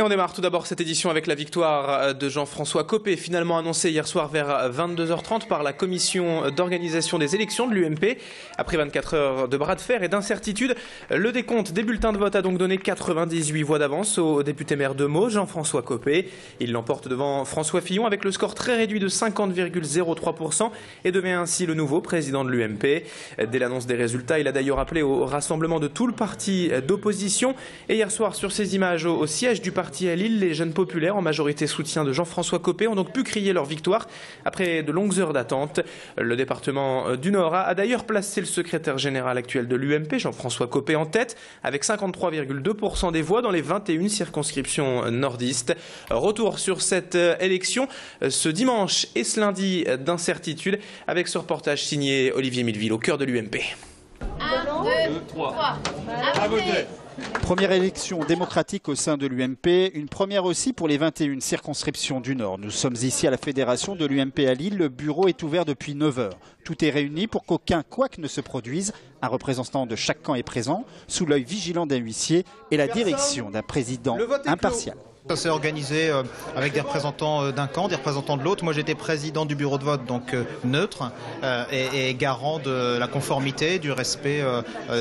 Et on démarre tout d'abord cette édition avec la victoire de Jean-François Copé, finalement annoncée hier soir vers 22h30 par la commission d'organisation des élections de l'UMP. Après 24 heures de bras de fer et d'incertitude, le décompte des bulletins de vote a donc donné 98 voix d'avance au député maire de Meaux, Jean-François Copé. Il l'emporte devant François Fillon avec le score très réduit de 50,03% et devient ainsi le nouveau président de l'UMP. Dès l'annonce des résultats, il a d'ailleurs appelé au rassemblement de tout le parti d'opposition. Et hier soir, sur ces images au siège du parti à Lille, les jeunes populaires, en majorité soutien de Jean-François Copé, ont donc pu crier leur victoire après de longues heures d'attente. Le département du Nord a d'ailleurs placé le secrétaire général actuel de l'UMP, Jean-François Copé, en tête, avec 53,2% des voix dans les 21 circonscriptions nordistes. Retour sur cette élection ce dimanche et ce lundi d'incertitude, avec ce reportage signé Olivier Milleville au cœur de l'UMP. 1, 2, 3. À voter. Première élection démocratique au sein de l'UMP, une première aussi pour les 21 circonscriptions du Nord. Nous sommes ici à la fédération de l'UMP à Lille. Le bureau est ouvert depuis 9 heures. Tout est réuni pour qu'aucun couac ne se produise. Un représentant de chaque camp est présent, sous l'œil vigilant d'un huissier et la direction d'un président impartial. Ça s'est organisé avec des représentants d'un camp, des représentants de l'autre. Moi j'étais président du bureau de vote, donc neutre, et garant de la conformité, du respect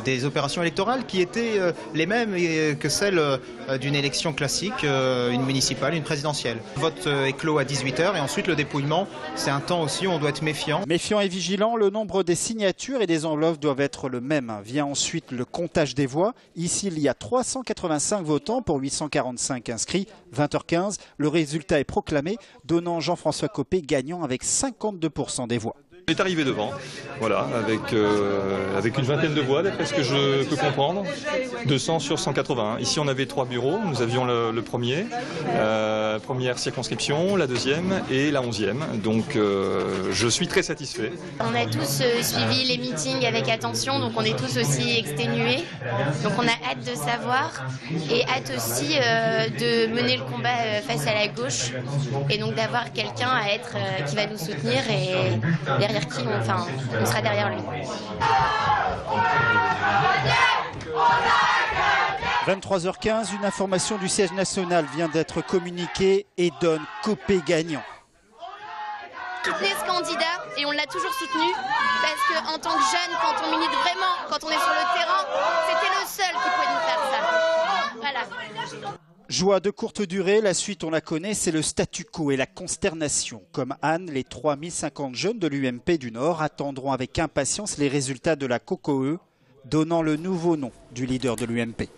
des opérations électorales qui étaient les mêmes que celles d'une élection classique, une municipale, une présidentielle. Le vote est clos à 18h et ensuite le dépouillement, c'est un temps aussi où on doit être méfiant. Méfiant et vigilant, le nombre des signatures et des enveloppes doivent être le même. Vient ensuite le comptage des voix. Ici, il y a 385 votants pour 845 inscrits. 20h15, le résultat est proclamé, donnant Jean-François Copé gagnant avec 52% des voix. Il est arrivé devant, voilà, avec une vingtaine de voix, d'après ce que je peux comprendre, 200 sur 181. Ici, on avait 3 bureaux, nous avions le premier, première circonscription, la deuxième et la 11e. Donc, je suis très satisfait. On a tous suivi les meetings avec attention, donc on est tous aussi exténués. Donc, on a hâte de savoir et hâte aussi de mener le combat face à la gauche et donc d'avoir quelqu'un à être qui va nous soutenir et derrière qui on sera derrière lui. 23h15, une information du siège national vient d'être communiquée et donne Copé gagnant. Soutenez ce candidat et on l'a toujours soutenu parce qu'en tant que jeune, quand on milite vraiment, quand on est sur le terrain, c'était le seul qui pouvait nous faire ça. Voilà. Joie de courte durée, la suite on la connaît, c'est le statu quo et la consternation. Comme Anne, les 3050 jeunes de l'UMP du Nord attendront avec impatience les résultats de la COCOE, donnant le nouveau nom du leader de l'UMP.